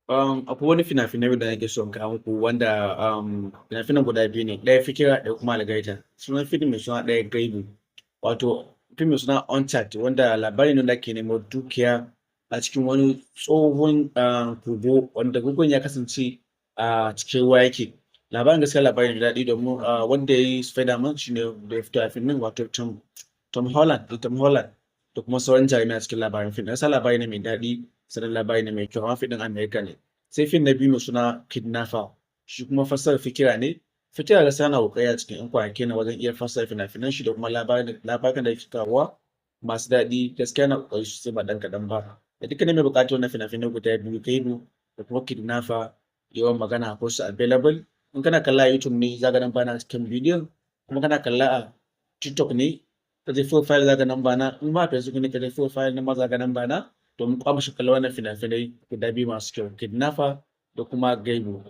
Akwai wani fina-finai da nake son kawo muku wanda fina-finan guda biyu ne, ɗaya Fikira ɗaya kuma Algaita. Sunan fim mai suna ɗaya Gaibu. Wato fim mai suna Uncharted wanda labari ne da ke nemo dukiya a cikin wani tsohon kogo wanda kogon ya kasance a cikin ruwa yake. Labarin gaskiya labari ne daɗi domin wanda ya yi Spider-Man shi ne da ya fito a fim ɗin wato Tom Holland da kuma sauran jarumai a cikin labarin fim. Gaskiya labari ne mai daɗi sannan labari ne mai kyau amma fim ɗin Amerika ne. Sai fim na biyu mai suna Kidnapper shi kuma fassarar Fikira ne. Fikira gaskiya yana ƙoƙari a cikin 'yan kwanaki nan wajen iya fassara fina-finan shi da kuma labarin da yake kawowa masu daɗi gaskiya yana ƙoƙari sosai ba ɗan kaɗan ba. Da dukkanin mai buƙatar wannan fina-finai guda biyu Gaibu da kuma Kidnapper yawan magana akwai su available. In kana kalla a YouTube ne za ka nan bana cikin bidiyon kuma kana kalla a TikTok ne ka je profile za ka nan bana in ma a Facebook ne ka je profile na ma za ka nan bana domin kwamshi kalla wannan fina-finai guda biyu masu kyau Kidnapper da kuma Gaibu.